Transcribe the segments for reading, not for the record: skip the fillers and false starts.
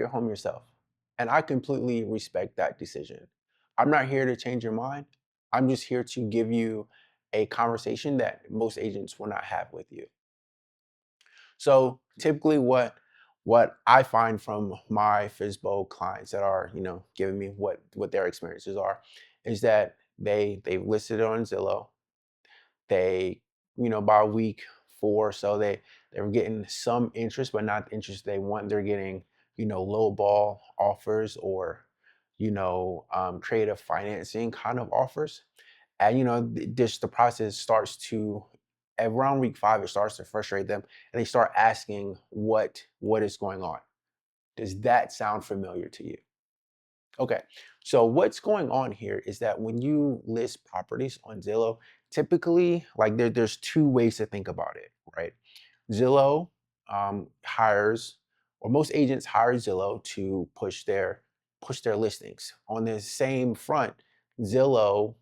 your home yourself. And I completely respect that decision. I'm not here to change your mind. I'm just here to give you a conversation that most agents will not have with you. So typically what I find from my FSBO clients that are, giving me what their experiences are is that they've listed it on Zillow. They, by week four or so, they were getting some interest, but not the interest they want. They're getting, low ball offers or, creative financing kind of offers. And just the process starts to around week five, it starts to frustrate them, and they start asking what is going on. Does that sound familiar to you? Okay, so what's going on here is that when you list properties on Zillow, typically, like there's two ways to think about it, right? Zillow hires, or most agents hire Zillow to push their listings. On the same front, Zillow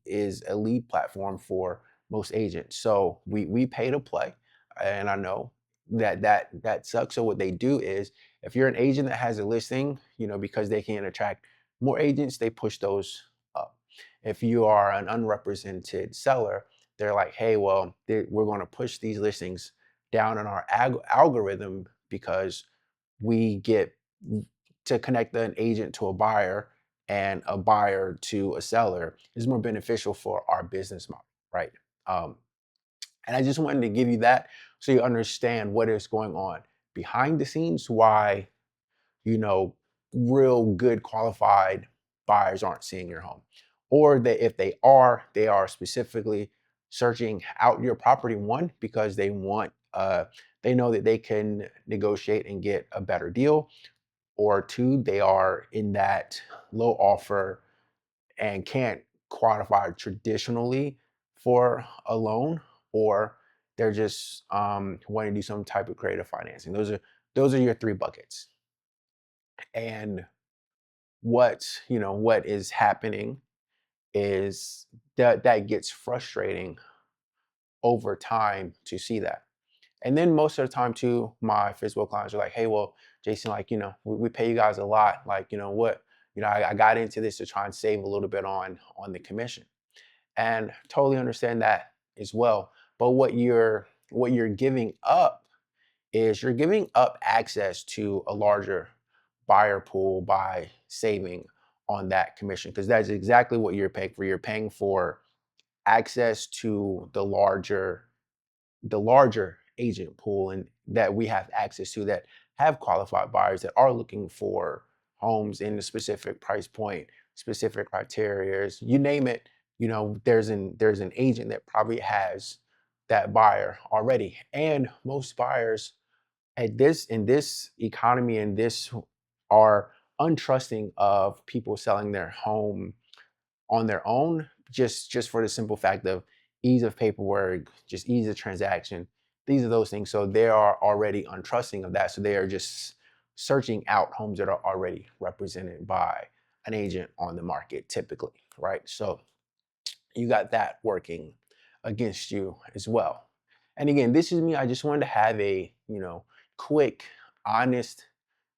is a lead platform for most agents, so we pay to play, and I know that sucks. So what they do is, if you're an agent that has a listing, because they can attract more agents, they push those up. If you are an unrepresented seller, they're like, hey, well, we're going to push these listings down in our algorithm because we get to connect an agent to a buyer and a buyer to a seller is more beneficial for our business model, right? Um, and I just wanted to give you that so you understand what is going on behind the scenes, why, you know, real good qualified buyers aren't seeing your home. Or that if they are specifically searching out your property, one, because they know that they can negotiate and get a better deal, or two, they are in that low offer and can't qualify traditionally for a loan, or they're just wanting to do some type of creative financing. Those are your three buckets. And what is happening is that gets frustrating over time to see that. And then most of the time too, my physical clients are like, hey, well, Jason, like, we pay you guys a lot. Like, I got into this to try and save a little bit on the commission. And totally understand that as well. But what you're giving up is you're giving up access to a larger buyer pool by saving on that commission, because that's exactly what you're paying for. You're paying for access to the larger agent pool, and that we have access to, that have qualified buyers that are looking for homes in a specific price point, specific criteria, you name it. There's an agent that probably has that buyer already. And most buyers in this economy, and this are untrusting of people selling their home on their own, just for the simple fact of ease of paperwork, just ease of transaction. These are those things. So they are already untrusting of that. So they are just searching out homes that are already represented by an agent on the market, typically, right? So you got that working against you as well. And again, this is me. I just wanted to have a, quick, honest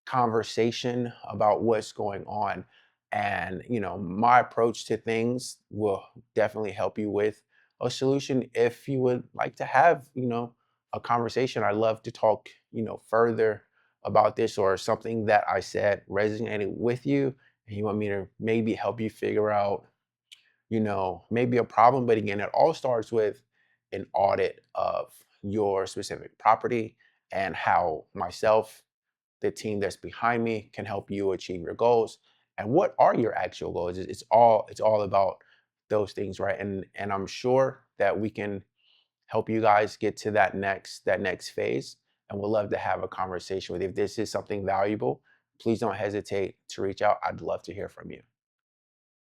conversation about what's going on. And, my approach to things will definitely help you with a solution. If you would like to have, a conversation, I'd love to talk, further about this, or something that I said resonated with you and you want me to maybe help you figure out, maybe a problem. But again, it all starts with an audit of your specific property, and how myself, the team that's behind me, can help you achieve your goals. And what are your actual goals? It's all about those things, right? And I'm sure that we can help you guys get to that next phase. And we'd love to have a conversation with you. If this is something valuable, please don't hesitate to reach out. I'd love to hear from you.